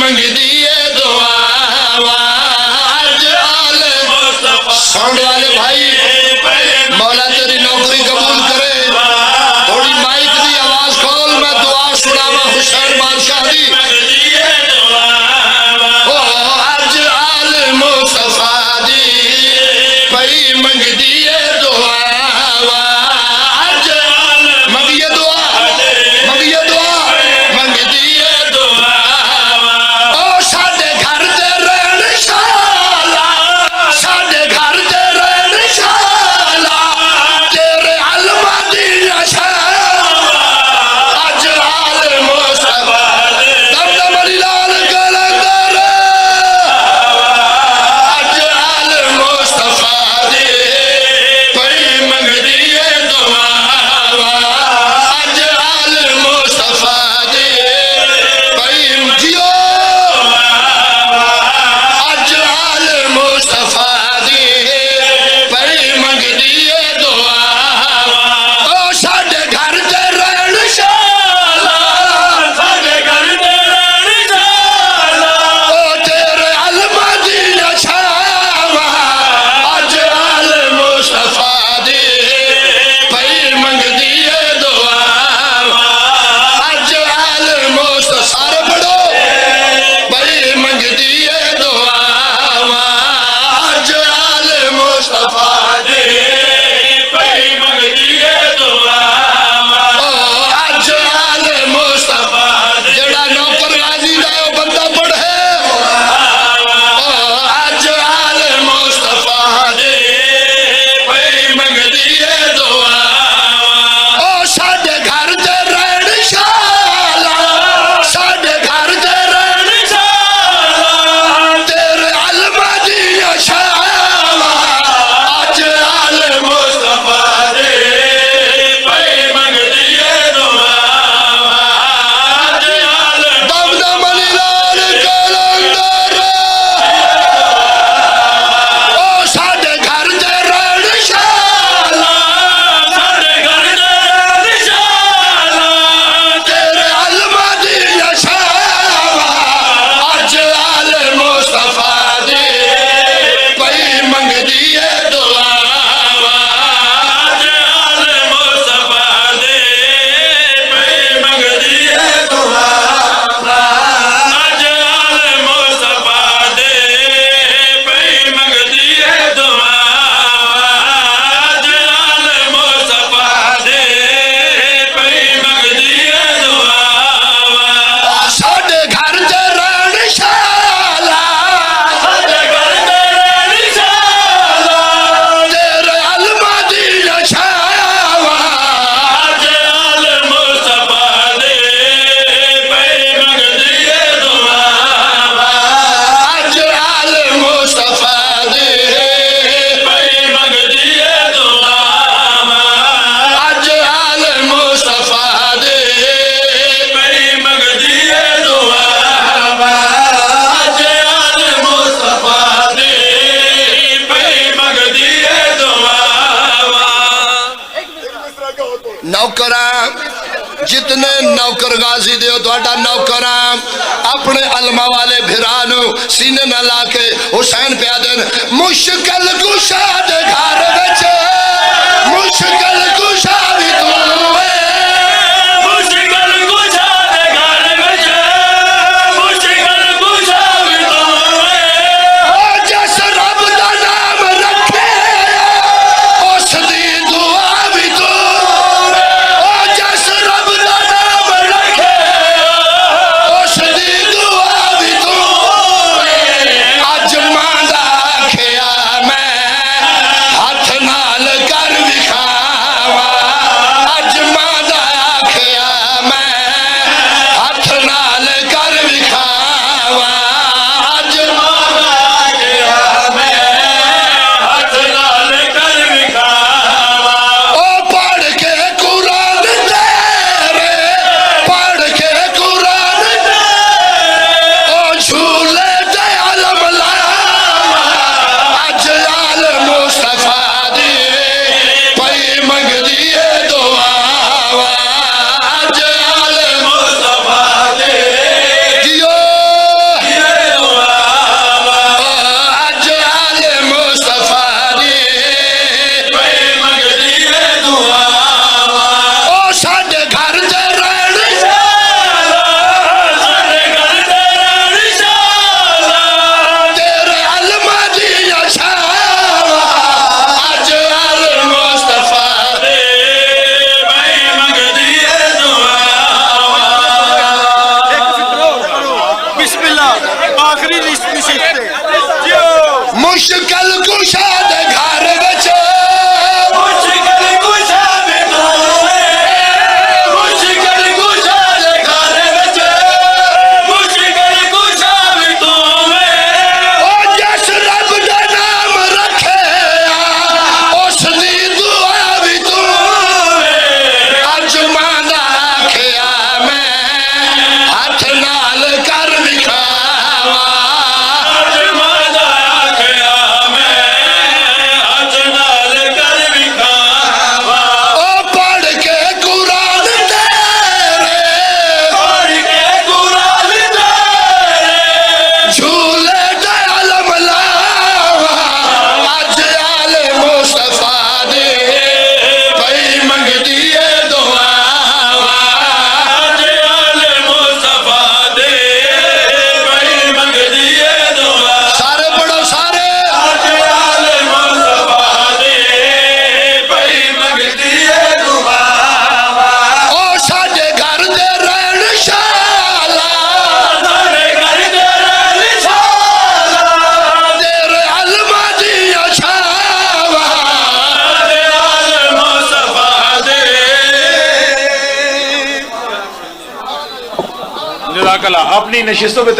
मंगदी है दुआ साउंड वाले भाई मौला तेरी नौकरी कबूल करे थोड़ी माइक की आवाज खोल मैं दुआ सुनावा हुसैन बादशाह दी ओ अज आल मुस्तफा दी पई मंगदी है दुआ अज मंगिए दुआ मंगदी है दुआ ओ साडे घर ते रहन शाला साडे घर ते रहन शाला तेरे अलमा दी अज आल मुस्तफा दमदम अली लाल कलंदर अज आल मुस्तफा दी पई मंगदी है दुआ अज आल मुस्तफा दी पई जियो अज आल मुस्तफा दी पई मंगदी है दुआ ओ साडे घर ते रहन शाला साडे घर ते रहन शाला ओ तेरे अलमा दी छावा अज आल मुस्तफा दी पई मंगदी है दुआ अज आल मुस्तफा सारे पढ़ो पई मंगदी है दुआ अज आल मुस्तफा दी पई मंगदी है दुआ ओ अज आल मुस्तफा जेड़ा नौकर गाजी दा ओ बंदा पढ़े ओ अज आल मुस्तफा दी पई मंगदी है दुआ ओ साडे घर ते रहन शाला साडे घर ते रहन शाला तेरे अलमा दी छावा अज आल मुस्तफा दी पई मंगदी है दुआ अज आल दमदम अली लाल कलंदर ओ साडे घर ते रहन शाला साडे घर ते रहन शाला तेरे अलमा दी छावा अज आल मुस्तफा दी पई मंगदी है दुआ अज आल मुस्तफा दी पई मंगदी है दुआ अज आल मुस्तफा दी पई मंगदी है दुआ अज आल मुस्तफा दी पई मंगदी है दुआ साडे घर ते रहन शाला साडे घर ते रहन शाला तेरे अलमा दी छावा अज आल मुस्तफा दी पई मंगदी है दुआ अज आल मुस्तफा दी पई मंगदी है दुआ अज आल मुस्तफा दी पई मंगदी है दुआ अज आल मुस्तफा दी पई मंगदी है दुआ नौकरा जितने नौकर गाजी दे तुहाडा नौकरा अपने अलमा वाले भिरा नू सीने न ला के हुसैन पिया देन मुश्किल कुशा दे घर विच मुश्किल कुशा भी तू है मुश्किल कुशा दे घर विच मुश्किल कुशा भी तू है ओ जिस रब दा नाम रखे उस दी दुआ भी तू है ओ जिस रब दा नाम रखे उस दी दुआ भी तू है अज मां दा आखिया मैं हथ नाल कर विखावा आखिरी नशिस्त मुश्किल कुशा दे घर विच मुश्किल कुशा दे घर मुश्किल कुशा दे घर विच मुश्किल कुशा भी तू ओ जिस रब दा नाम रखे उसदी दुआ भी तू अज मांदा आखिया मैं हाथ नाल कर विखावा ओ पढ़ के कुरान तेरे झूले दे अलम लावा अज आले मुस्तफा दे पई मंगदी है दुआवा सारे पढ़ो सारे ओ साडे घर दे रहन शाला तेरे अलमा दिया छावा जज़ाकल्लाह। अपनी नशिस्तों पे